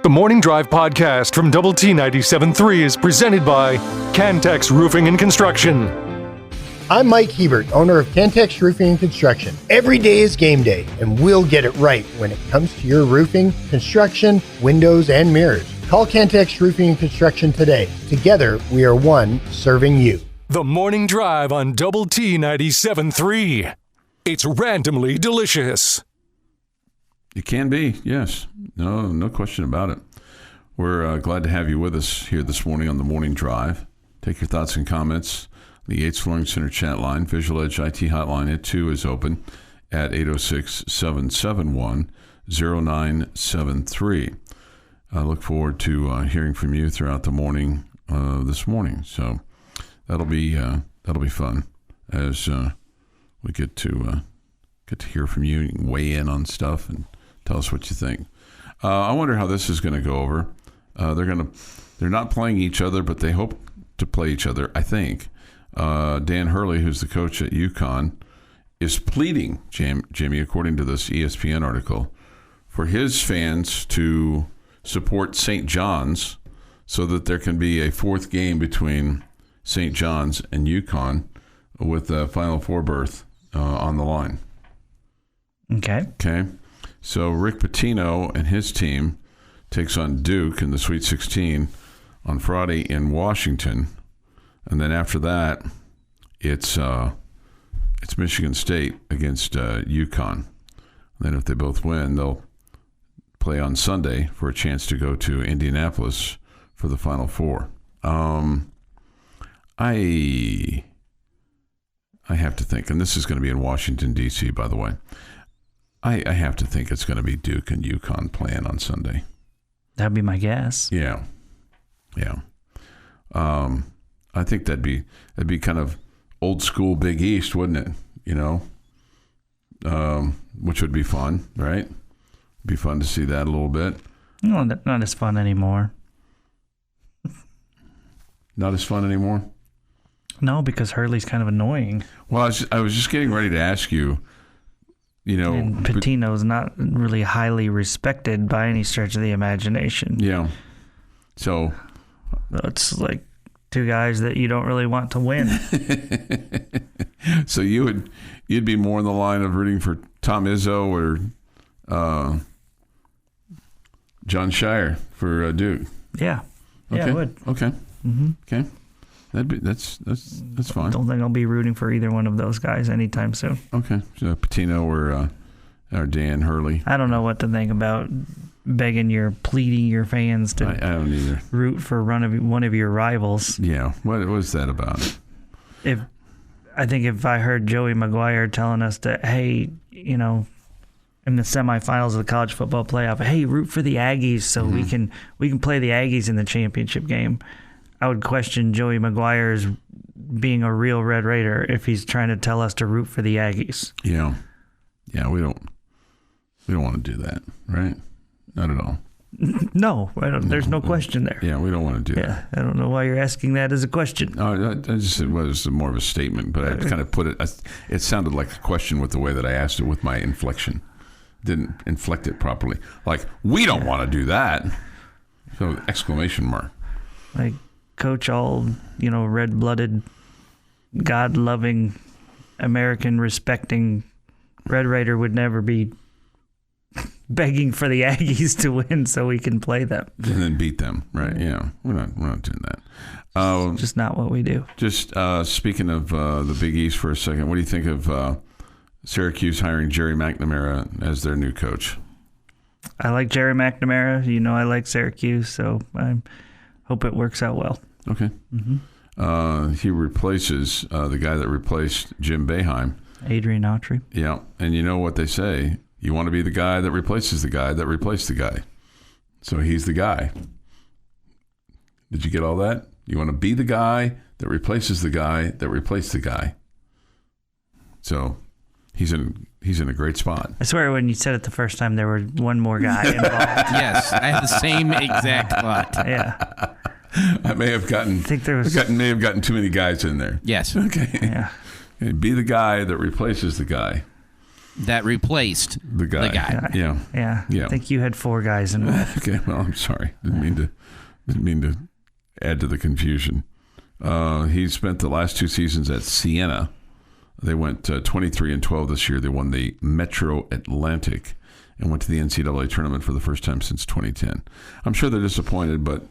The Morning Drive podcast from Double T 97.3 is presented by Cantex Roofing and Construction. I'm Mike Hebert, owner of Cantex Roofing and Construction. Every day is game day, and we'll get it right when it comes to your roofing, construction, windows, and mirrors. Call Cantex Roofing and Construction today. Together, we are one serving you. The Morning Drive on Double T 97.3. It's randomly delicious. It can be, yes. No question about it. We're glad to have you with us here this morning on the Morning Drive. Take your thoughts and comments. The Yates Flooring Center chat line, Visual Edge IT hotline at 2 is open at 806-771-0973. I look forward to hearing from you throughout the morning this morning. So that'll be fun as we get to hear from you and weigh in on stuff and tell us what you think. I wonder how this is going to go over. They're not playing each other, but they hope to play each other, I think. Dan Hurley, who's the coach at UConn, is pleading, Jamie, according to this ESPN article, for his fans to support St. John's so that there can be a fourth game between St. John's and UConn with the Final Four berth on the line. Okay. So Rick Pitino and his team takes on Duke in the Sweet 16 on Friday in Washington. And then after that, it's Michigan State against UConn. And then if they both win, they'll play on Sunday for a chance to go to Indianapolis for the Final Four. I have to think, and this is going to be in Washington, D.C., by the way. I have to think it's going to be Duke and UConn playing on Sunday. That'd be my guess. Yeah. I think that'd be kind of old school Big East, wouldn't it? You know, which would be fun, right? Be fun to see that a little bit. No, not as fun anymore. Not as fun anymore? No, because Hurley's kind of annoying. Well, I was just getting ready to ask you. You know, and Pitino's not really highly respected by any stretch of the imagination. Yeah. So it's like two guys that you don't really want to win. So you'd be more in the line of rooting for Tom Izzo or John Shire for Duke. Yeah. Okay. Yeah, I would. Okay. Mm-hmm. Okay. That's fine. I don't think I'll be rooting for either one of those guys anytime soon. Okay. So Pitino or Dan Hurley. I don't know what to think about pleading your fans to I don't either. root for one of your rivals. Yeah. What was that about? I think if I heard Joey Maguire telling us that, hey, you know, in the semifinals of the college football playoff, hey, root for the Aggies so we can play the Aggies in the championship game, I would question Joey Maguire's being a real Red Raider if he's trying to tell us to root for the Aggies. Yeah, we don't want to do that, right? Not at all. No, there's no question there. Yeah, we don't want to do that. I don't know why you're asking that as a question. No, I just it was more of a statement, but I kind of put it. It sounded like a question with the way that I asked it with my inflection. Didn't inflect it properly. Like, we don't want to do that. So exclamation mark. Like, coach, all, you know, red-blooded, God-loving, American-respecting Red Raider would never be begging for the Aggies to win so we can play them. And then beat them, right? Yeah, we're not doing that. Just not what we do. Just speaking of the Big East for a second, what do you think of Syracuse hiring Jerry McNamara as their new coach? I like Jerry McNamara. You know I like Syracuse, so I hope it works out well. Okay. Mm-hmm. He replaces the guy that replaced Jim Boeheim. Adrian Autry. Yeah, and you know what they say. You want to be the guy that replaces the guy that replaced the guy. So he's the guy. Did you get all that? You want to be the guy that replaces the guy that replaced the guy. So he's in a great spot. I swear when you said it the first time, there were one more guy involved. Yes, I had the same exact thought. Yeah. I may have gotten too many guys in there. Yes. Okay. Yeah. Be the guy that replaces the guy. that replaced the guy. Yeah. I think you had 4 guys involved. Okay, well, I'm sorry. Didn't mean to add to the confusion. He spent the last 2 seasons at Siena. They went 23-12 this year. They won the Metro Atlantic and went to the NCAA Tournament for the first time since 2010. I'm sure they're disappointed, but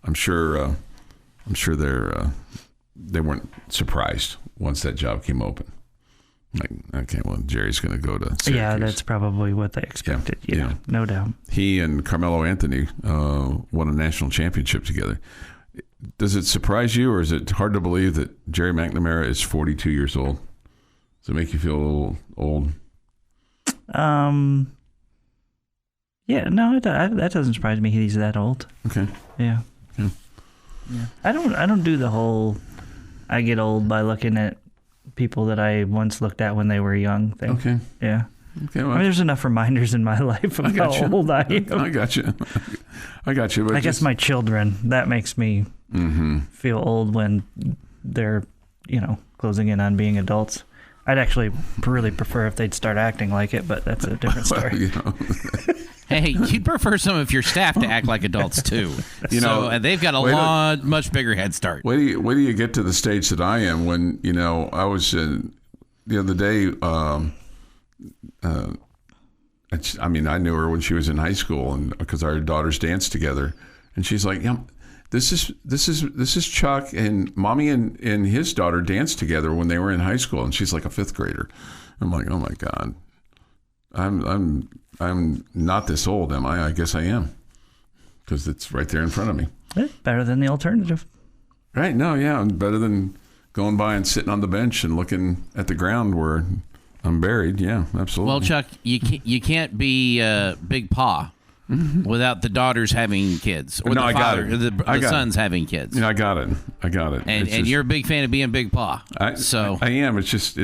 I'm sure they weren't surprised once that job came open. Like, okay, well, Jerry's going to go to Syracuse. Yeah, that's probably what they expected. Yeah, no doubt. He and Carmelo Anthony won a national championship together. Does it surprise you, or is it hard to believe that Jerry McNamara is 42 years old? Does it make you feel a little old? Yeah, no, that doesn't surprise me. He's that old. Okay. Yeah. Yeah. I don't do the whole I get old by looking at people that I once looked at when they were young thing. Okay. Yeah. Okay. Well, I mean, there's enough reminders in my life of how old I am. I got you. But I guess my children, that makes me feel old when they're, closing in on being adults. I'd actually really prefer if they'd start acting like it, but that's a different story. Hey, you'd prefer some of your staff to act like adults too. They've got a much bigger head start. Wait till you get to the stage that I am. When I was the other day. I knew her when she was in high school, and because our daughters danced together, and she's like, this is Chuck, and Mommy and his daughter danced together when they were in high school, and she's like a 5th grader. I'm like, oh my God, I'm not this old, am I? I guess I am, because it's right there in front of me. Better than the alternative. Right? No, yeah, better than going by and sitting on the bench and looking at the ground where I'm buried. Yeah, absolutely. Well, Chuck, you can't be Big Pa without the daughters having kids, or the sons having kids. Yeah, I got it. And you're a big fan of being Big Pa. I am. It's just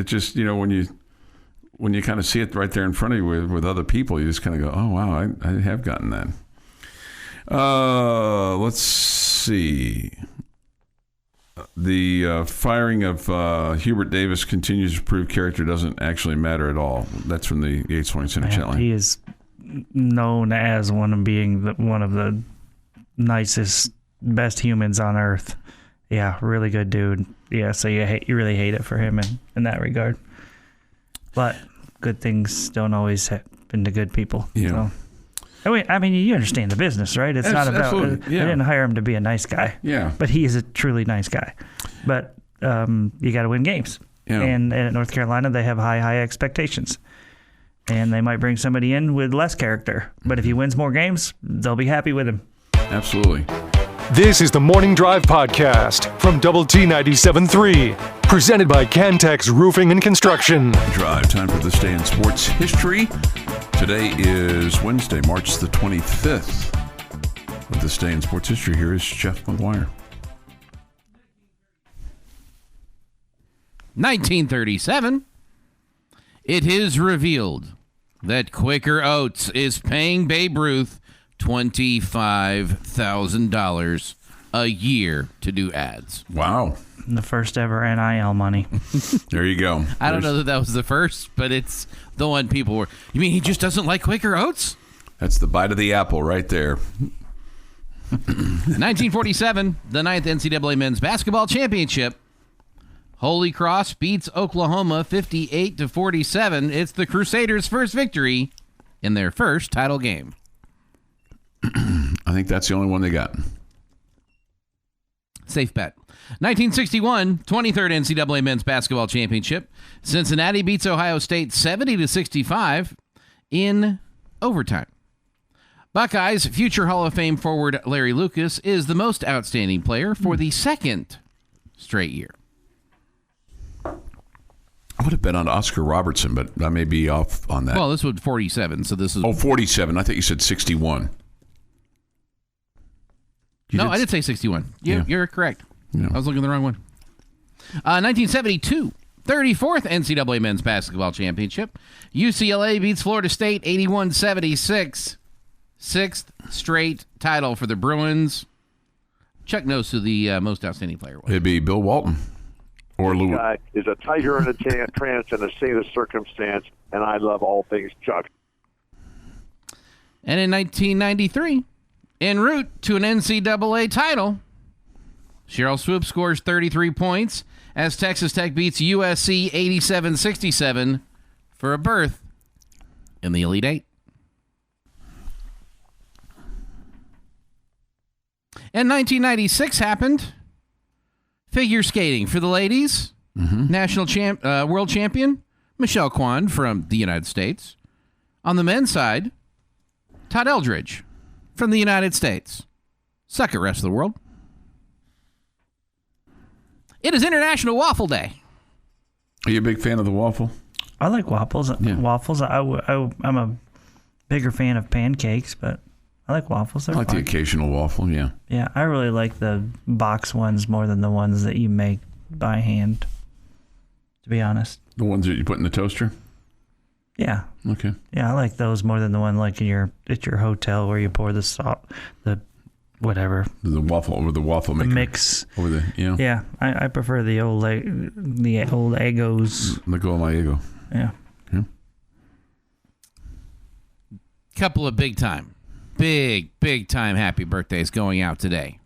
when you kind of see it right there in front of you with other people, you just kind of go, oh wow, I have gotten that. Let's see. The firing of Hubert Davis continues to prove character doesn't actually matter at all. That's from the Yates Swain Center chat line. He is known as one of the nicest, best humans on earth. Yeah, really good dude. Yeah, so you really hate it for him in that regard. But good things don't always happen to good people. Yeah. So. I mean, you understand the business, right? It's not about. Yeah. They didn't hire him to be a nice guy. Yeah. But he is a truly nice guy. But you got to win games. Yeah. And at North Carolina, they have high expectations. And they might bring somebody in with less character. But if he wins more games, they'll be happy with him. Absolutely. This is the Morning Drive Podcast from Double T 97.3, presented by Cantex Roofing and Construction. Drive, time for this day in sports history. Today is Wednesday, March the 25th. With this day in sports history, here is Jeff McGuire. 1937. It is revealed that Quaker Oats is paying Babe Ruth $25,000 a year to do ads. Wow. The first ever NIL money. There you go. I don't know that was the first, but it's the one people were. You mean he just doesn't like Quaker Oats? That's the bite of the apple right there. 1947, the 9th NCAA Men's Basketball Championship. Holy Cross beats Oklahoma 58-47. It's the Crusaders' first victory in their first title game. I think that's the only one they got. Safe bet. 1961, 23rd NCAA Men's Basketball Championship. Cincinnati beats Ohio State 70-65 in overtime. Buckeyes future Hall of Fame forward Larry Lucas is the most outstanding player for the second straight year. I would have bet on Oscar Robertson, but I may be off on that. Well, this was 47, so this is... 47. I thought you said 61. I did say 61. You're correct. Yeah. I was looking at the wrong one. 1972, 34th NCAA Men's Basketball Championship. UCLA beats Florida State 81-76. Sixth straight title for the Bruins. Chuck knows who the most outstanding player was. It'd be Bill Walton. Or Lou. Guy is a tiger in a trance in a state of circumstance, and I love all things Chuck. And in 1993, en route to an NCAA title, Cheryl Swoops scores 33 points as Texas Tech beats USC 87-67 for a berth in the Elite Eight. And 1996 happened. Figure skating for the ladies. World champion Michelle Kwan from the United States. On the men's side, Todd Eldridge from the United States. Suck it, rest of the world. It is International Waffle Day. Are you a big fan of the waffle? I like waffles. Yeah. Waffles. I'm a bigger fan of pancakes, but I like waffles. They're I like fun. the occasional waffle, yeah. Yeah, I really like the box ones more than the ones that you make by hand, to be honest. The ones that you put in the toaster? Yeah. Okay. Yeah, I like those more than the one like at your hotel where you pour the salt, the whatever. The waffle over the waffle maker. The mix. Over the, yeah. Yeah, I prefer the old Eggos. The Go Maego. Yeah. Couple of big time happy birthdays going out today.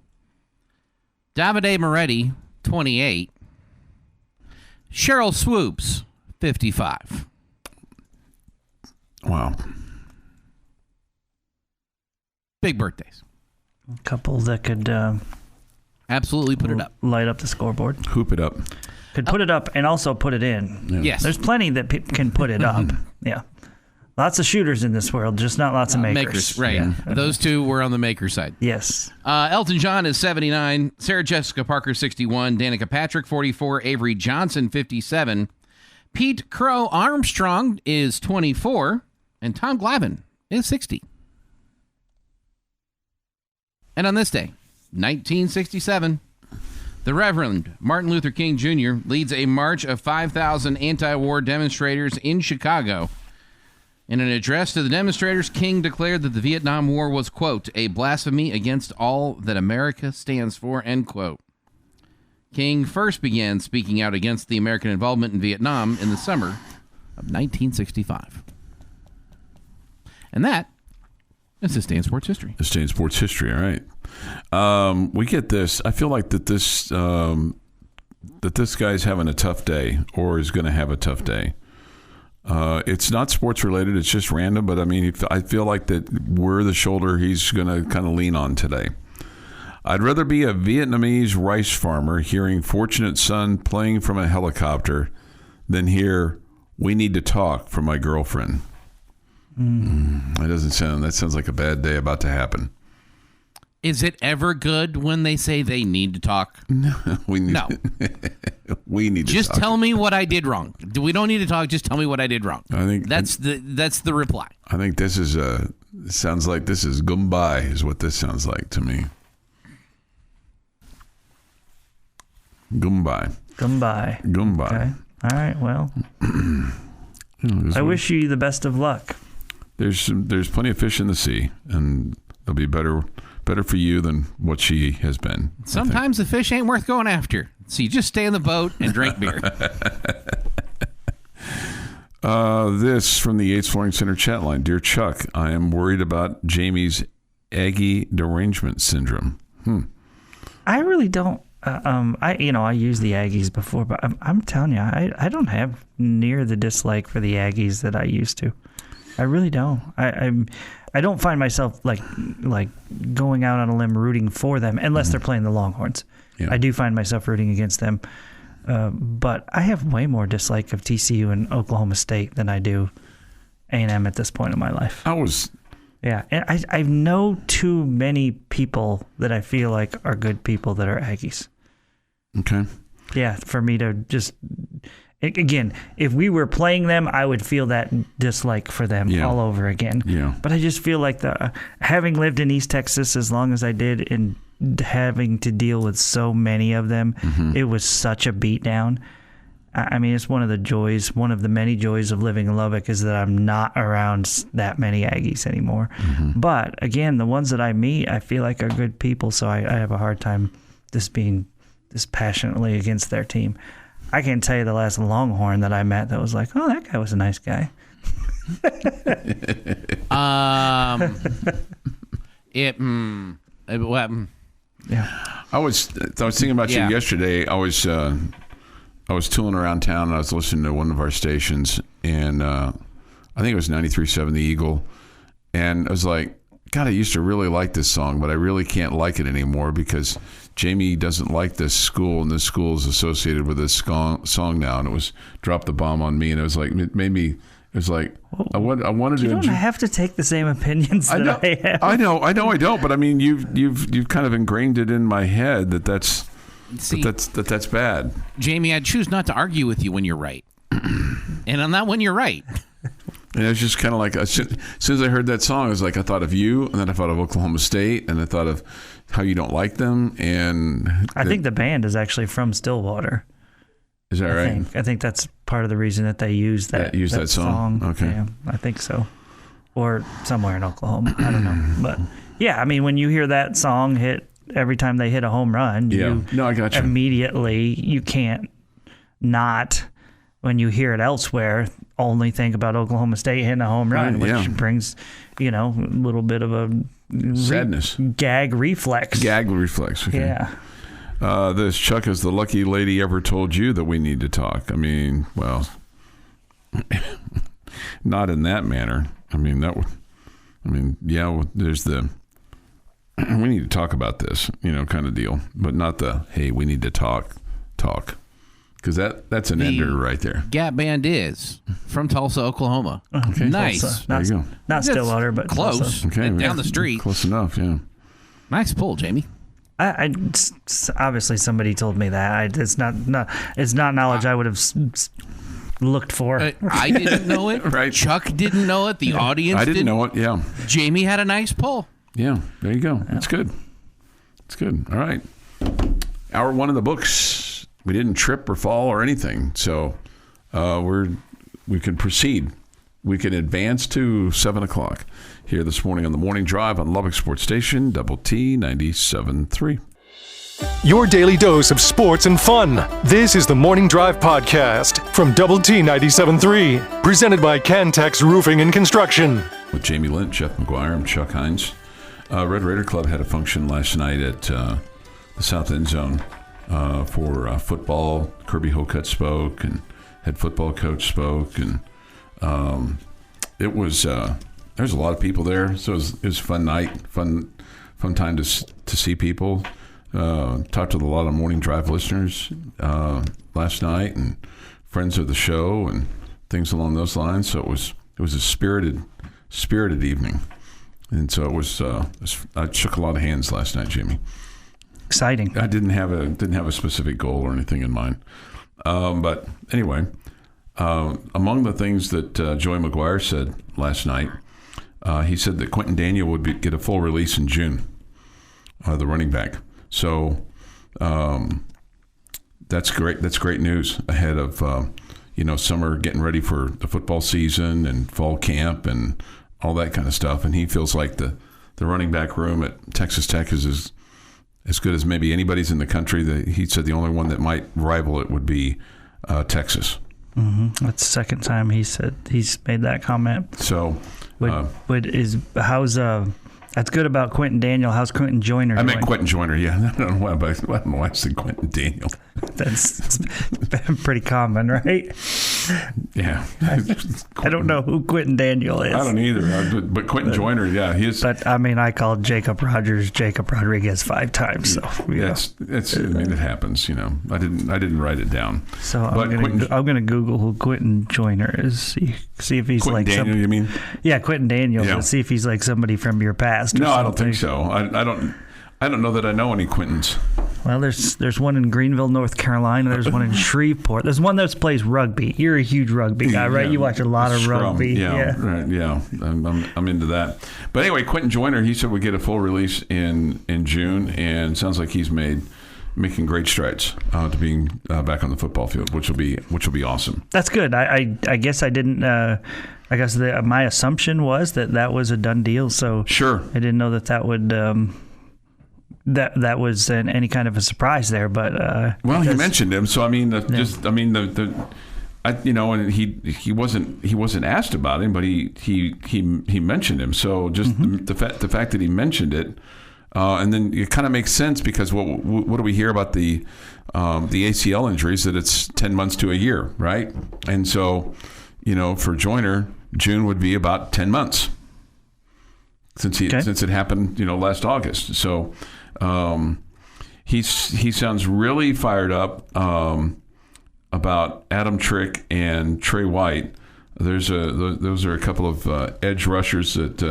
Davide Moretti, 28. Cheryl Swoops, 55. Wow. Big birthdays. A couple that could Absolutely put it up. Light up the scoreboard. Hoop it up. Could put it up and also put it in. Yeah. Yes. There's plenty that can put it up. Yeah. Lots of shooters in this world, just not lots of makers. Right. Yeah. Those two were on the maker side. Yes. Elton John is 79. Sarah Jessica Parker, 61. Danica Patrick, 44. Avery Johnson, 57. Pete Crow Armstrong is 24. And Tom Glavine is 60. And on this day, 1967, the Reverend Martin Luther King Jr. leads a march of 5,000 anti-war demonstrators in Chicago. In an address to the demonstrators, King declared that the Vietnam War was, quote, a blasphemy against all that America stands for, end quote. King first began speaking out against the American involvement in Vietnam in the summer of 1965. And that is this day in sports history. This day in sports history, all right. We get this. I feel like that this guy's having a tough day or is going to have a tough day. It's not sports related. It's just random. But I mean, I feel like that we're the shoulder he's going to kind of lean on today. I'd rather be a Vietnamese rice farmer hearing Fortunate Son playing from a helicopter than hear We Need to Talk from my girlfriend. That sounds like a bad day about to happen. Is it ever good when they say they need to talk? No. We need to just talk. tell me what I did wrong. We don't need to talk. Just tell me what I did wrong. I think that's the reply. I think this is it sounds like this is Gumbai is what this sounds like to me. Gumbai. Okay. All right. Well, I wish you the best of luck. There's plenty of fish in the sea, and they'll be better for you than what she has been. Sometimes the fish ain't worth going after, so you just stay in the boat and drink beer. This from the Yates Flooring Center chat line. Dear Chuck, I am worried about Jamie's Aggie derangement syndrome. I really don't. I used the Aggies before, but I'm telling you, I don't have near the dislike for the Aggies that I used to. I really don't. I don't find myself like going out on a limb rooting for them unless they're playing the Longhorns. Yeah. I do find myself rooting against them, but I have way more dislike of TCU and Oklahoma State than I do A&M at this point in my life. Yeah, and I know too many people that I feel like are good people that are Aggies. Okay. Yeah, for me to just... Again, if we were playing them, I would feel that dislike for them all over again. Yeah. But I just feel like having lived in East Texas as long as I did and having to deal with so many of them, it was such a beatdown. I mean, it's one of the many joys of living in Lubbock is that I'm not around that many Aggies anymore. But again, the ones that I meet, I feel like are good people, so I have a hard time just being this passionately against their team. I can't tell you the last Longhorn that I met that was like, oh, that guy was a nice guy. Yeah. I was thinking about you yesterday. I was tooling around town and I was listening to one of our stations, and I think it was 93.7 The Eagle, and I was like, God, I used to really like this song, but I really can't like it anymore because Jamie doesn't like this school, and this school is associated with this song now. And it was Drop the Bomb on Me, and it was like, it made me. It was like, I wanted to. You don't have to take the same opinions that I have. I know, I don't. But I mean, you've kind of ingrained it in my head that's bad. Jamie, I choose not to argue with you when you're right, and I'm not when you're right. And it was just kind of like, as soon as I heard that song, I was like, I thought of you, and then I thought of Oklahoma State, and I thought of how you don't like them. And I think the band is actually from Stillwater. Is that right? I think that's part of the reason that they use that song. Okay. Yeah, I think so. Or somewhere in Oklahoma. I don't know. But yeah, I mean, when you hear that song hit every time they hit a home run, I got you. Immediately, you can't not, when you hear it elsewhere, only think about Oklahoma State hitting a home run, which brings, a little bit of a sadness. Gag reflex. Okay. Yeah. This Chuck, has the lucky lady ever told you that we need to talk? I mean, well, not in that manner. I mean, there's the we need to talk about this, kind of deal, but not the, hey, we need to talk. Because that's an ender right there. Gap Band is from Tulsa, Oklahoma. Okay. Nice. Tulsa. There you go. Not Stillwater, but close. Tulsa. Okay, down the street. Close enough, yeah. Nice pull, Jamie. I obviously somebody told me that. It's not knowledge I would have looked for. I didn't know it. Right. Chuck didn't know it. The audience I didn't know it. Yeah. Jamie had a nice pull. Yeah. There you go. That's good. It's good. All right. Hour one of the books. We didn't trip or fall or anything, so we can proceed. We can advance to 7 o'clock here this morning on the Morning Drive on Lubbock Sports Station, Double T 97.3. Your daily dose of sports and fun. This is the Morning Drive Podcast from Double T 97.3, presented by Cantex Roofing and Construction. With Jamie Lent, Jeff McGuire, I'm Chuck Heinz. Red Raider Club had a function last night at the South End Zone for football. Kirby Hocutt spoke, and head football coach spoke, and it was there's a lot of people there, so it was a fun night, fun time to see people. Talked with a lot of Morning Drive listeners last night, and friends of the show, and things along those lines. So it was a spirited evening, and so it was. I shook a lot of hands last night, Jamie. Exciting. I didn't have a specific goal or anything in mind, but anyway, among the things that Joey McGuire said last night, he said that Quentin Daniel would get a full release in June, the running back. So that's great. That's great news ahead of summer, getting ready for the football season and fall camp and all that kind of stuff. And he feels like the running back room at Texas Tech is as good as maybe anybody's in the country. He said the only one that might rival it would be Texas. Mm-hmm. That's the second time he said he's made that comment. So, that's good about Quentin Daniel. How's Quentin Joyner doing? I meant Quentin Joyner, yeah. I don't know why I said Quentin Daniel. That's pretty common, right? Yeah. I don't know who Quentin Daniel is. I don't either. But Quentin Joyner, yeah, he is. But I mean, I called Jacob Rodriguez 5 times. So it happens. I didn't write it down. So I'm gonna Google who Quentin Joyner is. See if he's Quentin like Daniel. You mean? Yeah, Quentin Daniel. Yeah. See if he's like somebody from your past. No, I don't think so. I don't know that I know any Quintins. Well, there's one in Greenville, North Carolina. There's one in Shreveport. There's one that plays rugby. You're a huge rugby guy, right? You watch a lot of rugby. Yeah. Right, yeah. I'm into that. But anyway, Quentin Joyner, he said we get a full release in June, and sounds like he's making great strides to being back on the football field, which will be awesome. That's good. I guess I didn't. I guess my assumption was that was a done deal. So sure, I didn't know that would. That was any kind of a surprise there, but well, he mentioned him, so I mean, and he wasn't asked about him, but he mentioned him. So just the fact that he mentioned it, and then it kind of makes sense because what do we hear about the ACL injuries, that it's 10 months to a year, right? And so, for Joyner, June would be about 10 months since it happened, last August. So he sounds really fired up about Adam Trick and Trey White. Those are a couple of edge rushers that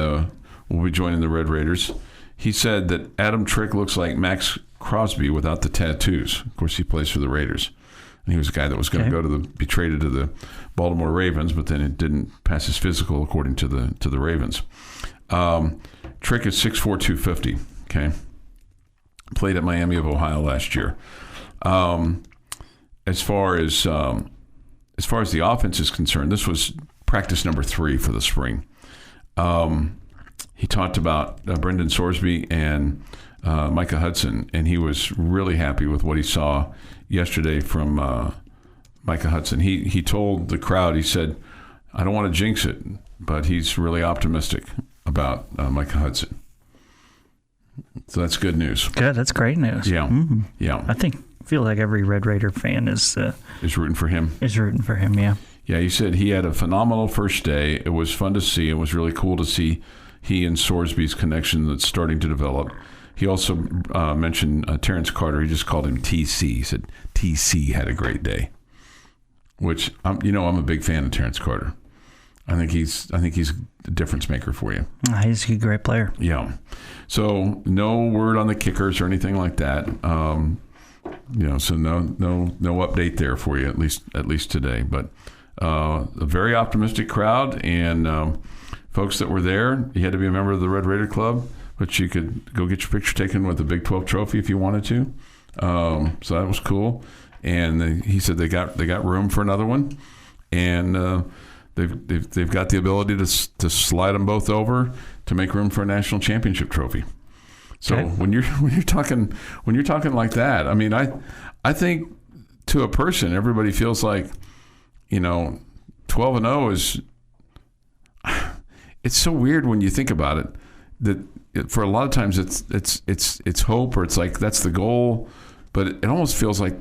will be joining the Red Raiders. He said that Adam Trick looks like Max Crosby without the tattoos. Of course, he plays for the Raiders. And he was a guy that was going to be traded to the Baltimore Ravens, but then it didn't pass his physical according to the Ravens. Trick is 6'4", 250. Okay, played at Miami of Ohio last year. As far as the offense is concerned, this was practice number 3 for the spring. He talked about Brendan Sorsby and Micah Hudson, and he was really happy with what he saw yesterday from Micah Hudson. He told the crowd, he said, I don't want to jinx it, but he's really optimistic about Micah Hudson. So that's good news. Good, that's great news. Yeah, yeah. I feel like every Red Raider fan is rooting for him. Yeah. Yeah, he said he had a phenomenal first day. It was fun to see. It was really cool to see he and Sorsby's connection that's starting to develop. He also mentioned Terrence Carter. He just called him TC. He said TC had a great day, which I'm a big fan of Terrence Carter. I think he's a difference maker for you. He's a great player. Yeah. So no word on the kickers or anything like that. So no update there for you, at least today. But a very optimistic crowd, and folks that were there, you had to be a member of the Red Raider Club, but you could go get your picture taken with the Big 12 trophy if you wanted to. So that was cool. And he said they got room for another one, and they've got the ability to slide them both over to make room for a national championship trophy. So when you're talking like that, I mean, I think to a person, everybody feels like 12-0 is. It's so weird when you think about it. That for a lot of times it's hope, or it's like that's the goal, but it almost feels like.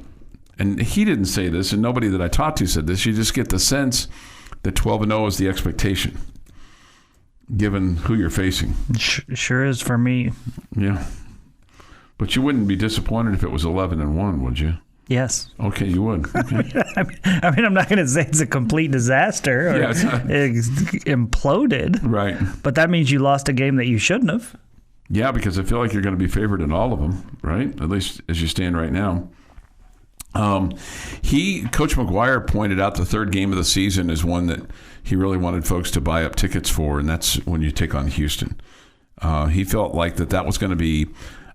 And he didn't say this, and nobody that I talked to said this. You just get the sense that 12-0 is the expectation, given who you're facing. Sure is for me. Yeah, but you wouldn't be disappointed if it was 11-1, would you? Yes. Okay, you would. Okay. I mean, I'm not going to say it's a complete disaster or it's imploded. Right. But that means you lost a game that you shouldn't have. Yeah, because I feel like you're going to be favored in all of them, right? At least as you stand right now. Coach McGuire pointed out the third game of the season is one that he really wanted folks to buy up tickets for, and that's when you take on Houston. He felt like that was going to be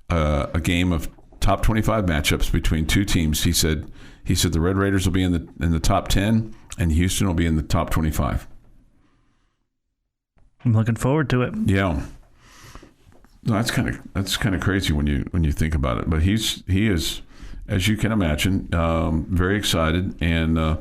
a game of top 25 matchups between two teams. He said the Red Raiders will be in the top 10, and Houston will be in the top 25. I'm looking forward to it. Yeah. No, that's kind of crazy when you think about it. But he is, as you can imagine, very excited and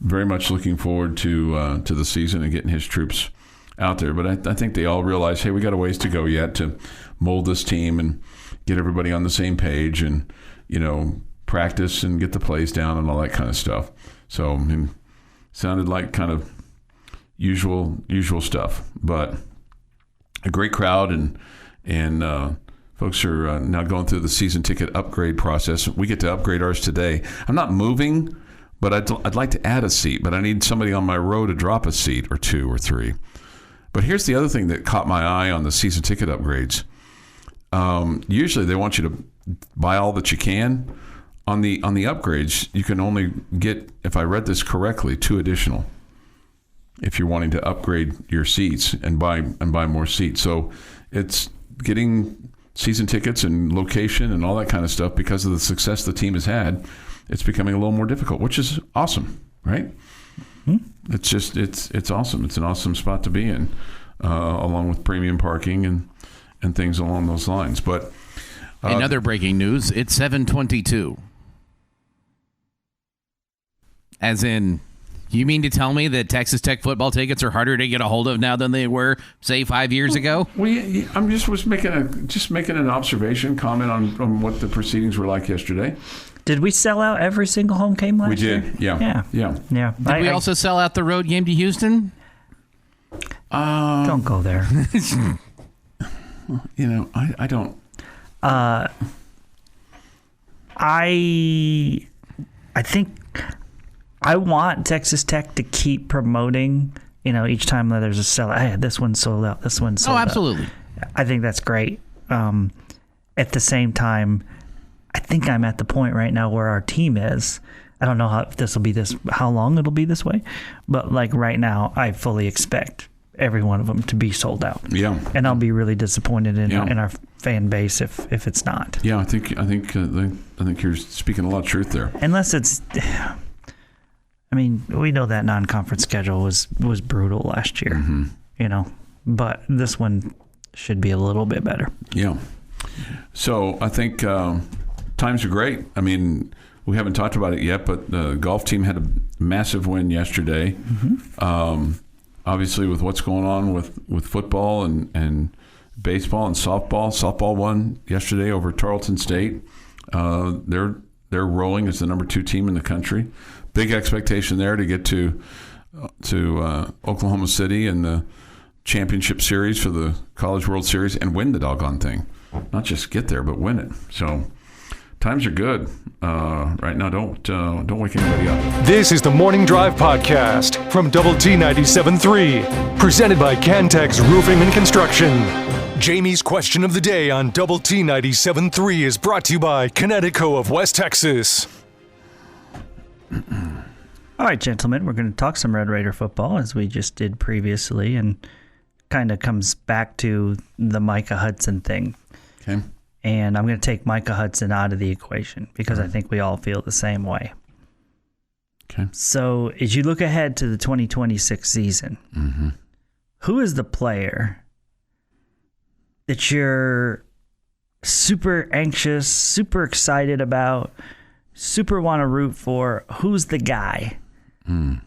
very much looking forward to the season and getting his troops out there. But I think they all realize, hey, we got a ways to go yet to mold this team and get everybody on the same page and practice and get the plays down and all that kind of stuff. So it sounded like kind of usual stuff, but a great crowd and folks are now going through the season ticket upgrade process. We get to upgrade ours today. I'm not moving, but I'd like to add a seat, but I need somebody on my row to drop a seat or 2 or 3. But here's the other thing that caught my eye on the season ticket upgrades. Usually they want you to buy all that you can. On the upgrades, you can only get, if I read this correctly, 2 additional if you're wanting to upgrade your seats and buy more seats. So it's getting season tickets and location and all that kind of stuff because of the success the team has had. It's becoming a little more difficult, which is awesome, right? Mm-hmm. It's just it's awesome. It's an awesome spot to be in, along with premium parking and things along those lines. But in other breaking news, it's 7:22. As in You mean to tell me that Texas Tech football tickets are harder to get a hold of now than they were, say, 5 years ago? I'm just making an observation, comment on what the proceedings were like yesterday. Did we sell out every single home game last year? We did, yeah. Yeah. Did we also sell out the road game to Houston? Don't go there. I don't. I think I want Texas Tech to keep promoting, each time that there's a sellout. Hey, this one's sold out. This one's sold out. Oh, absolutely. I think that's great. At the same time, I think I'm at the point right now where our team is. I don't know how long it'll be this way, but like right now, I fully expect every one of them to be sold out. Yeah. And I'll be really disappointed in our fan base if it's not. Yeah, I think you're speaking a lot of truth there. Unless it's, we know that non-conference schedule was brutal last year, but this one should be a little bit better. Yeah. So I think times are great. We haven't talked about it yet, but the golf team had a massive win yesterday. Mm-hmm. Obviously, with what's going on with football and baseball and softball. Softball won yesterday over Tarleton State. They're rolling as the number 2 team in the country. Big expectation there to get to Oklahoma City in the championship series for the College World Series and win the doggone thing. Not just get there, but win it. So times are good right now. Don't wake anybody up. This is the Morning Drive Podcast from Double T 97.3, presented by Cantex Roofing and Construction. Jamie's question of the day on Double T 97.3 is brought to you by Connecticut of West Texas. All right, gentlemen, we're going to talk some Red Raider football as we just did previously, and kind of comes back to the Micah Hudson thing. Okay. And I'm going to take Micah Hudson out of the equation because I think we all feel the same way. Okay. So as you look ahead to the 2026 season, mm-hmm. who is the player that you're super anxious, super excited about, super want to root for? Who's the guy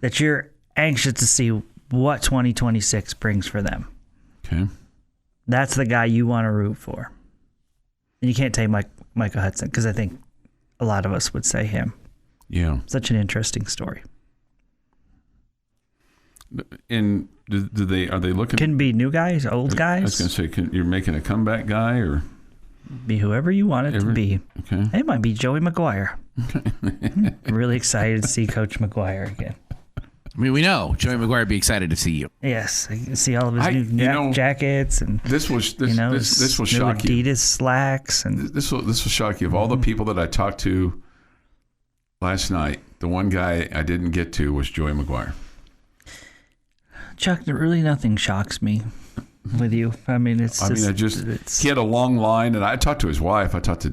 that you're anxious to see what 2026 brings for them? Okay. That's the guy you want to root for. And you can't take Micah Hudson because I think a lot of us would say him. Yeah. Such an interesting story. And are they looking? Can be new guys, old guys. I was going to say, you're making a comeback guy or? Be whoever you want it to be. Okay. It might be Joey McGuire. Okay. I'm really excited to see Coach McGuire again. We know Joey McGuire would be excited to see you. Yes, I can see all of his new jackets and this will shock you. Adidas slacks and this will shock you. Of all the people that I talked to last night, the one guy I didn't get to was Joey McGuire. Chuck, really nothing shocks me with you. He had a long line, and I talked to his wife. I talked to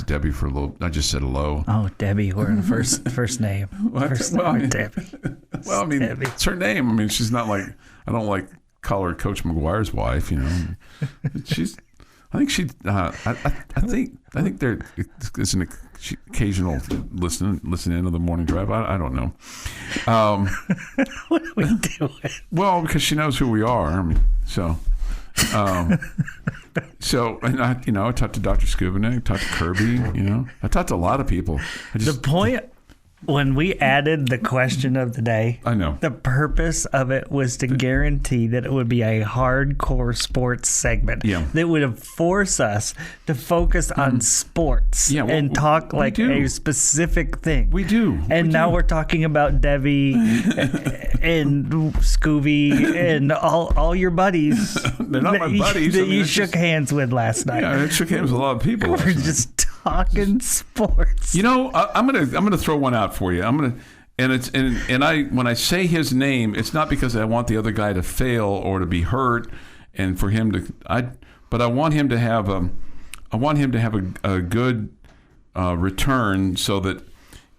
Debbie for a little. I just said hello. Oh, Debbie, we're in the first name. Debbie. Well, Debbie. It's her name. She's not like, I don't call her Coach McGuire's wife. I think there is an occasional listening to the morning drive. I don't know. What are we doing? Well, because she knows who we are. And I talked to Dr. Skubinick, I talked to Kirby, I talked to a lot of people. The point when we added the question of the day, I know the purpose of it was to guarantee that it would be a hardcore sports segment that would force us to focus on sports and talk like a specific thing. We do. Now we're talking about Debbie and Scooby and all your buddies. They're not my buddies. That you shook hands with last night. Yeah, I shook hands with a lot of people. We're just talking sports. I'm gonna throw one out for you. When I say his name, it's not because I want the other guy to fail or to be hurt, and for him but I want him to have a good return, so that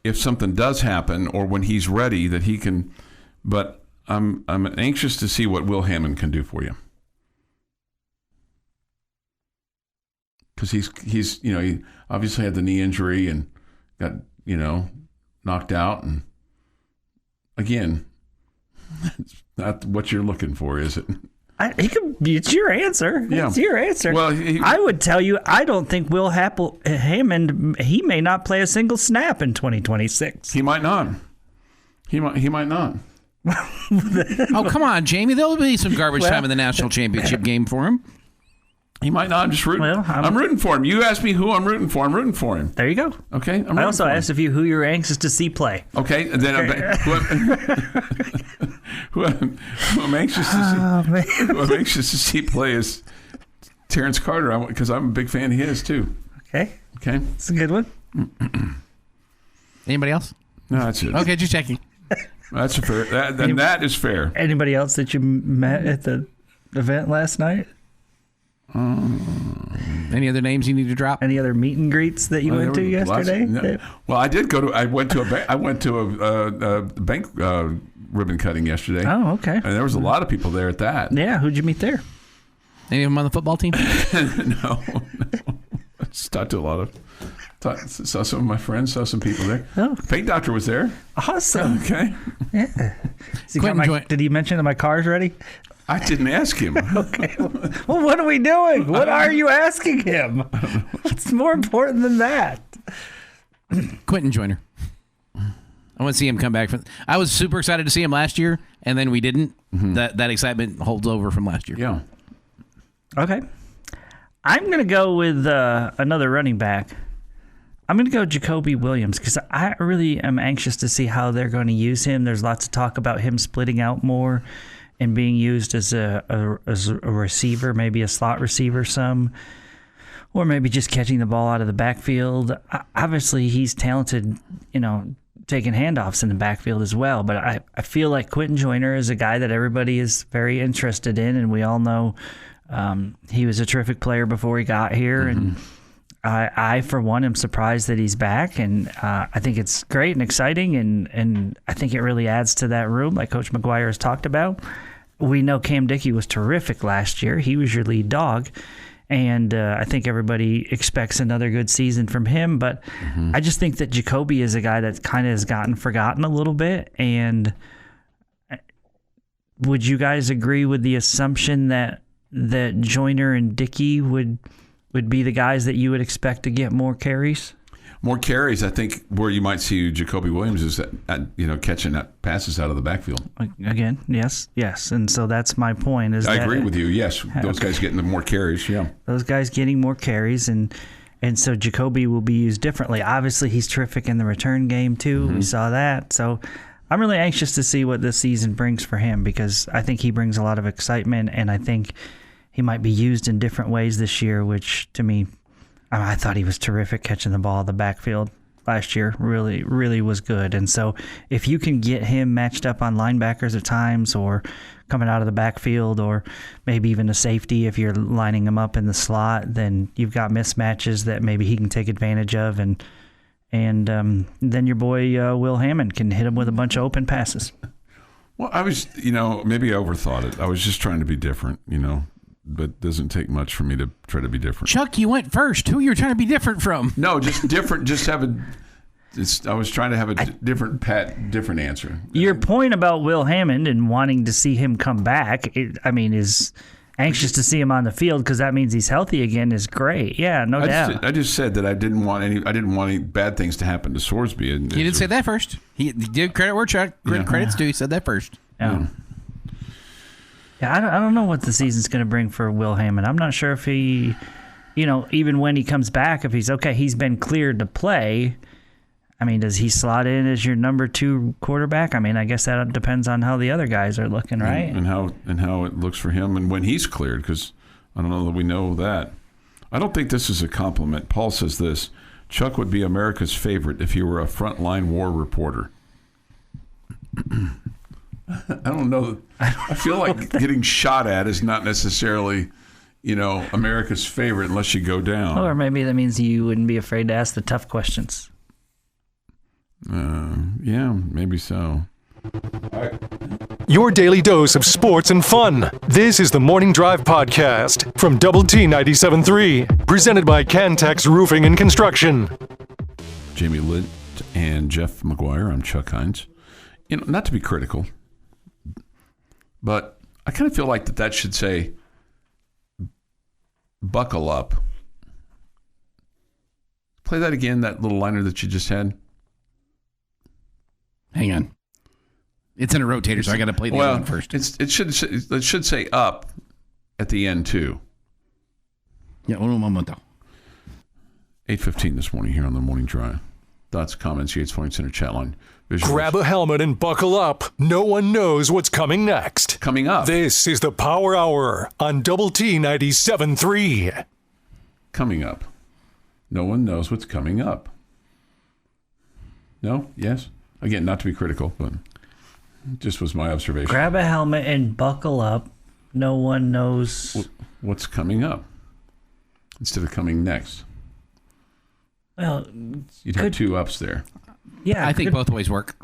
if something does happen or when he's ready, that he can. But I'm anxious to see what Will Hammond can do for you. Because he's he obviously had the knee injury and got knocked out, and again, it's not what you're looking for, is it? It's your answer. Yeah. It's your answer. Well, I would tell you, I don't think Will Hammond, he may not play a single snap in 2026. He might not. He might not. Oh, come on, Jamie. There'll be some garbage time in the national championship game for him. He might not. I'm just rooting. Well, I'm rooting for him. You asked me who I'm rooting for. I'm rooting for him. There you go. Okay. I also asked of you who you're anxious to see play. Okay. And then who I'm anxious to see. Who I'm anxious to see play is Terrence Carter, because I'm a big fan of his too. Okay. It's a good one. Anybody else? No, that's it. Okay, just checking. That's fair. That is fair. Anybody else that you met at the event last night? Any other names you need to drop? Any other meet and greets that you went to yesterday? No. Well, I did go to. I went to a bank ribbon cutting yesterday. Oh, okay. And there was a lot of people there at that. Yeah, who'd you meet there? Any of them on the football team? No. I just talked to a lot of. Saw some of my friends. Saw some people there. Oh, Paint doctor was there. Awesome. Okay. Yeah. Did he mention that my car's ready? I didn't ask him. Okay. Well, what are we doing? What are you asking him? What's more important than that? Quentin Joyner. I want to see him come back. I was super excited to see him last year, and then we didn't. Mm-hmm. That excitement holds over from last year. Yeah. Okay. I'm going to go with another running back. I'm going to go Jacoby Williams because I really am anxious to see how they're going to use him. There's lots of talk about him splitting out more and being used as a receiver, maybe a slot receiver or maybe just catching the ball out of the backfield. Obviously, he's talented, taking handoffs in the backfield as well. But I feel like Quentin Joyner is a guy that everybody is very interested in, and we all know he was a terrific player before he got here. Mm-hmm. And I, for one, am surprised that he's back, and I think it's great and exciting, and I think it really adds to that room, like Coach McGuire has talked about. We know Cam Dickey was terrific last year. He was your lead dog, and I think everybody expects another good season from him, but I just think that Jacoby is a guy that kind of has gotten forgotten a little bit, and would you guys agree with the assumption that Joyner and Dickey would be the guys that you would expect to get more carries? More carries, I think, where you might see Jacoby Williams is catching that passes out of the backfield. Again, yes, and so that's my point. I agree with you. Yes, those guys getting the more carries. Yeah, those guys getting more carries, and so Jacoby will be used differently. Obviously, he's terrific in the return game too. Mm-hmm. We saw that, so I'm really anxious to see what this season brings for him because I think he brings a lot of excitement, and I think he might be used in different ways this year, which to me, I thought he was terrific catching the ball in the backfield last year. Really, really was good. And so if you can get him matched up on linebackers at times or coming out of the backfield or maybe even a safety if you're lining him up in the slot, then you've got mismatches that maybe he can take advantage of. And then your boy Will Hammond can hit him with a bunch of open passes. Well, I was, maybe I overthought it. I was just trying to be different, but it doesn't take much for me to try to be different. Chuck, you went first. Who you're trying to be different from? No, just different. I was trying to have a different answer. Your point about Will Hammond and wanting to see him come back, is anxious to see him on the field because that means he's healthy again is great. Yeah, no doubt. I just said that I didn't want any bad things to happen to Sorsby. He didn't say that first. He did credit where Chuck credit's due. He said that first. Yeah. I don't know what the season's going to bring for Will Hammond. I'm not sure if he, even when he comes back, if he's been cleared to play. Does he slot in as your number 2 quarterback? I guess that depends on how the other guys are looking, right? And how it looks for him and when he's cleared, because I don't know that we know that. I don't think this is a compliment. Paul says this: Chuck would be America's favorite if he were a frontline war reporter. I don't know. I feel like getting shot at is not necessarily, America's favorite unless you go down. Or maybe that means you wouldn't be afraid to ask the tough questions. Yeah, maybe so. Your daily dose of sports and fun. This is the Morning Drive Podcast from Double T 97.3, presented by Cantex Roofing and Construction. Jamie Lent and Jeff McGuire. I'm Chuck Heinz. not to be critical, but I kind of feel like that should say, buckle up. Play that again, that little liner that you just had. Hang on. It's in a rotator, so I got to play the other one first. It should say up at the end, too. Yeah, un momento. 8:15 this morning here on the Morning Drive. Thoughts, comments, Yates Point Center chat line. Visuals. Grab a helmet and buckle up. No one knows what's coming next. Coming up. This is the Power Hour on Double T 97.3. Coming up. No one knows what's coming up. No? Yes? Again, not to be critical, but just was my observation. Grab a helmet and buckle up. No one knows what's coming up instead of coming next. Well, you'd have two ups there. Yeah, I think both ways work.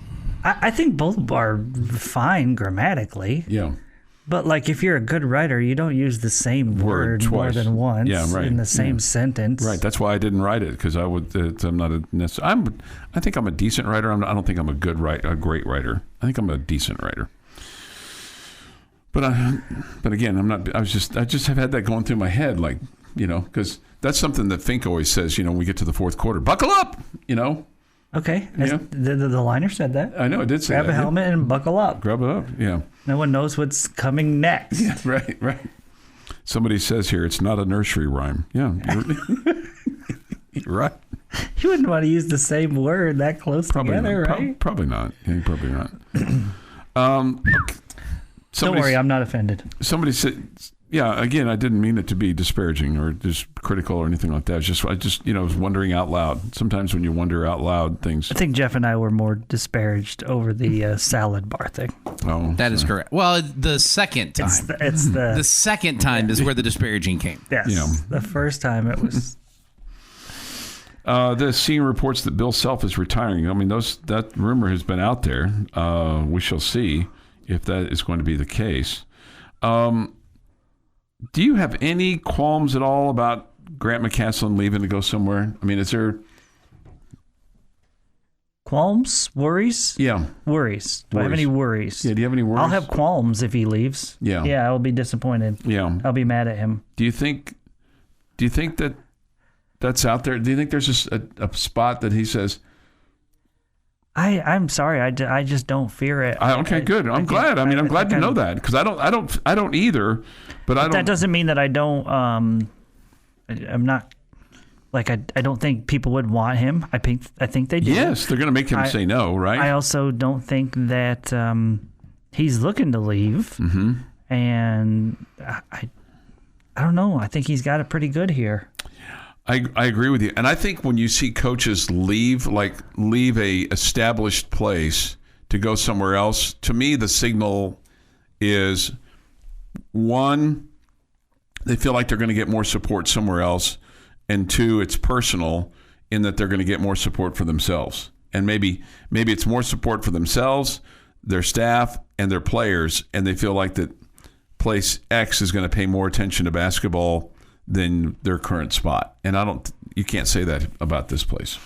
I think both are fine grammatically. Yeah. But like if you're a good writer, you don't use the same word more than once in the same sentence. Right. That's why I didn't write it, because I'm not a necessary. I think I'm a decent writer. I don't think I'm a great writer. I think I'm a decent writer. But again, I'm not. I just have had that going through my head, like, because that's something that Fink always says. When we get to the fourth quarter, buckle up. Okay. The liner said that. I know it did say Grab that. a helmet and buckle up. Grab it up. Yeah. No one knows what's coming next. Yeah. Right. Somebody says here it's not a nursery rhyme. Yeah. You're right. You wouldn't want to use the same word that close together, right? Probably not. Yeah, probably not. Don't worry, I'm not offended. Somebody said, yeah, again, I didn't mean it to be disparaging or just critical or anything like that. I just was wondering out loud. Sometimes when you wonder out loud things. I think Jeff and I were more disparaged over the salad bar thing. Oh, that is correct. Well, the second time. The second time is where the disparaging came. Yes. Yeah. The first time it was. The scene reports that Bill Self is retiring. I mean, that rumor has been out there. We shall see if that is going to be the case. Do you have any qualms at all about Grant McCasland leaving to go somewhere? I mean, is there qualms, worries? Yeah, worries. Do I have any worries? Yeah, do you have any worries? I'll have qualms if he leaves. Yeah, I'll be disappointed. Yeah, I'll be mad at him. Do you think that that's out there? Do you think there's just a spot that he says? I'm sorry. I just don't fear it. Okay, good. I'm glad. I mean, I'm glad to know that, because I don't either. But I don't. That doesn't mean that I don't. I'm not. Like I don't think people would want him. I think they do. Yes, they're going to make him say no, right? I also don't think that he's looking to leave. Mm-hmm. And I don't know. I think he's got it pretty good here. I agree with you. And I think when you see coaches leave a established place to go somewhere else, to me the signal is, one, they feel like they're going to get more support somewhere else, and two, it's personal in that they're going to get more support for themselves. And maybe it's more support for themselves, their staff, and their players, and they feel like that place X is going to pay more attention to basketball than their current spot. And you can't say that about this place.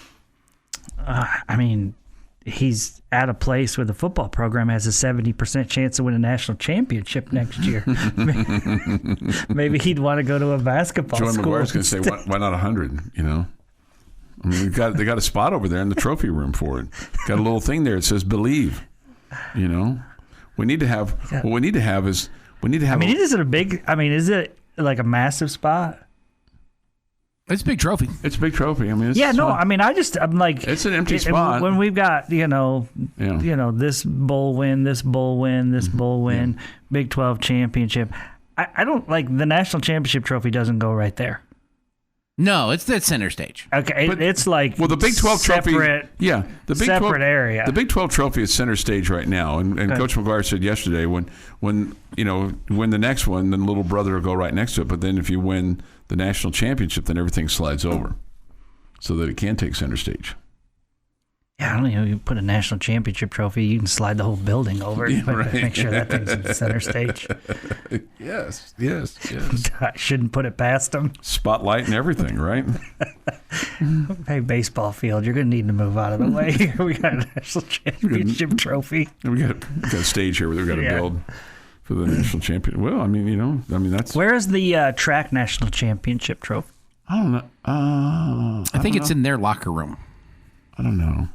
I mean, he's at a place where the football program has a 70% chance to win a national championship next year. Maybe he'd want to go to a basketball school. Joey McGuire's going to say, why not 100, I mean, they got a spot over there in the trophy room for it. Got a little thing there that says believe. We need to have, what we need to have is, is it like a massive spot? It's a big trophy. It's a big trophy. I mean, it's I'm like, it's an empty spot. When we've got, this bowl win, this bowl win, this bowl win, Big 12 championship. I don't like the national championship trophy doesn't go right there. No, it's the center stage. Okay, it's like the Big 12 trophy. Yeah, the Big 12 area. The Big 12 trophy is center stage right now, and Coach McGuire said yesterday when the next one, then little brother will go right next to it. But then if you win the national championship, then everything slides over, so that it can take center stage. Yeah, I don't know. You put a national championship trophy, you can slide the whole building over. Yeah, right. Make sure that thing's in the center stage. Yes. I shouldn't put it past them. Spotlight and everything, right? Hey, baseball field, you're going to need to move out of the way here. We got a national championship trophy. We got a stage here where we've got to build for the national champion. Well, I mean, that's... Where is the track national championship trophy? I don't know. I think it's in their locker room. I don't know.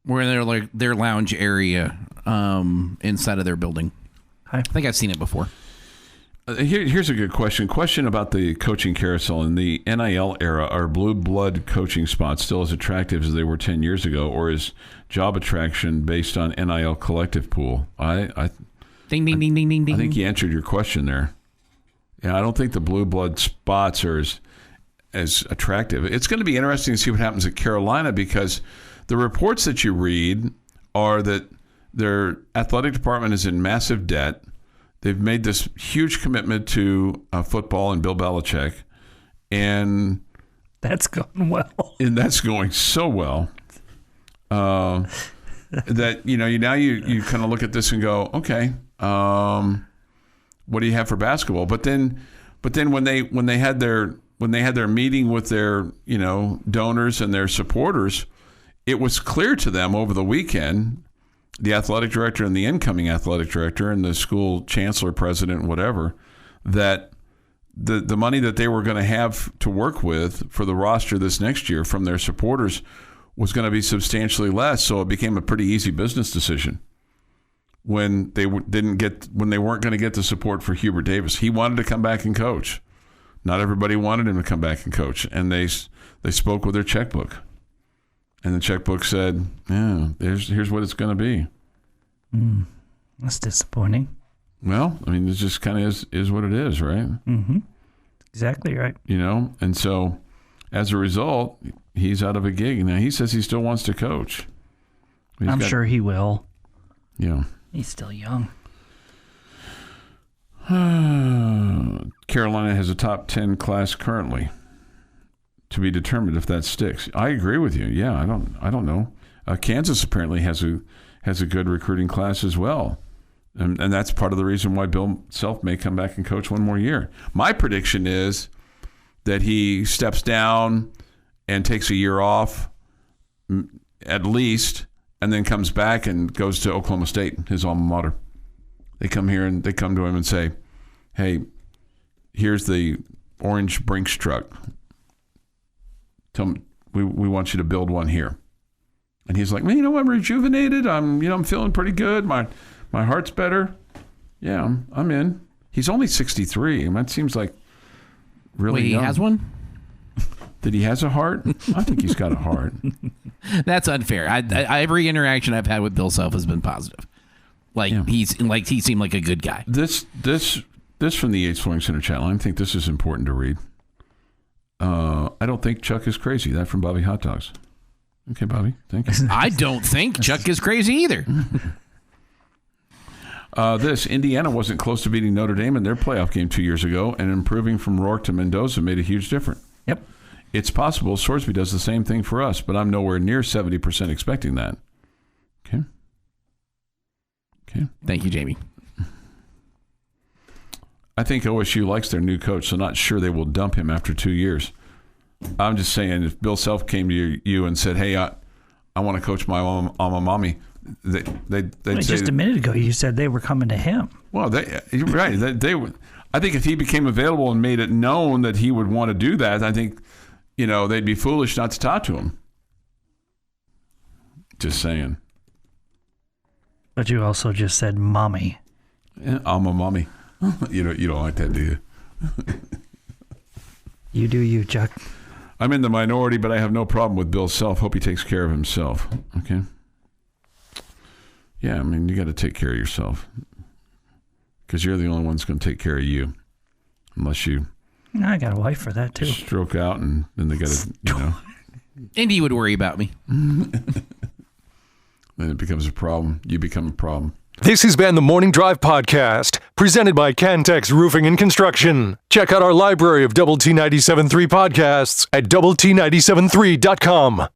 We're in their lounge area inside of their building. Hi. I think I've seen it before. Here's a good question. Question about the coaching carousel. In the NIL era, are blue blood coaching spots still as attractive as they were 10 years ago, or is job attraction based on NIL collective pool? Ding, ding, ding, ding, ding, ding. I think you answered your question there. Yeah, I don't think the blue blood spots are as attractive. It's going to be interesting to see what happens at Carolina, because the reports that you read are that their athletic department is in massive debt. They've made this huge commitment to football and Bill Belichick, and that's going well. And that's going so well that you kind of look at this and go, okay, what do you have for basketball? But then when they had their meeting with their donors and their supporters, it was clear to them over the weekend, the athletic director and the incoming athletic director and the school chancellor, president, whatever, that the money that they were going to have to work with for the roster this next year from their supporters was going to be substantially less. So it became a pretty easy business decision when they weren't going to get the support for Hubert Davis. He wanted to come back and coach. Not everybody wanted him to come back and coach, and they spoke with their checkbook. And the checkbook said, "Yeah, here's what it's going to be." That's disappointing. Well, I mean, it just kind of is what it is, right? Mm-hmm. Exactly right. And so as a result, he's out of a gig. Now, he says he still wants to coach. I'm sure he will. Yeah. He's still young. Carolina has a top 10 class currently. To be determined if that sticks. I agree with you. Yeah, I don't know. Kansas apparently has a good recruiting class as well, and that's part of the reason why Bill Self may come back and coach one more year. My prediction is that he steps down and takes a year off, at least, and then comes back and goes to Oklahoma State, his alma mater. They come here and they come to him and say, "Hey, here's the orange Brinks truck. We want you to build one here." And he's like, "Man, I'm rejuvenated. I'm feeling pretty good. My heart's better. Yeah, I'm in." He's only 63, and that seems like really young. He has one? That he has a heart? I think he's got a heart. That's unfair. Every interaction I've had with Bill Self has been positive. He seemed like a good guy. This from the Yates Flooring Center chat line. I think this is important to read. I don't think Chuck is crazy. That from Bobby Hot Dogs. Okay, Bobby. Thank you. I don't think Chuck is crazy either. Indiana wasn't close to beating Notre Dame in their playoff game 2 years ago, and improving from Rourke to Mendoza made a huge difference. Yep. It's possible Sorsby does the same thing for us, but I'm nowhere near 70% expecting that. Okay. Thank you, Jamie. I think OSU likes their new coach, so not sure they will dump him after 2 years. I'm just saying, if Bill Self came to you and said, "Hey, I want to coach my alma mommy," they'd say, just a minute ago you said they were coming to him. Well, you're right. They would. I think if he became available and made it known that he would want to do that, I think they'd be foolish not to talk to him. Just saying. But you also just said mommy. Yeah, I'm a mommy. You don't like that, do you? You do you, Chuck. I'm in the minority, but I have no problem with Bill Self. Hope he takes care of himself. Okay? Yeah, I mean, you got to take care of yourself. Because you're the only one that's going to take care of you. Unless you... I got a wife for that, too. Stroke out, and then they got to, And he would worry about me. Then it becomes a problem. You become a problem. This has been the Morning Drive Podcast, presented by Cantex Roofing and Construction. Check out our library of Double T 97.3 podcasts at doublet973.com.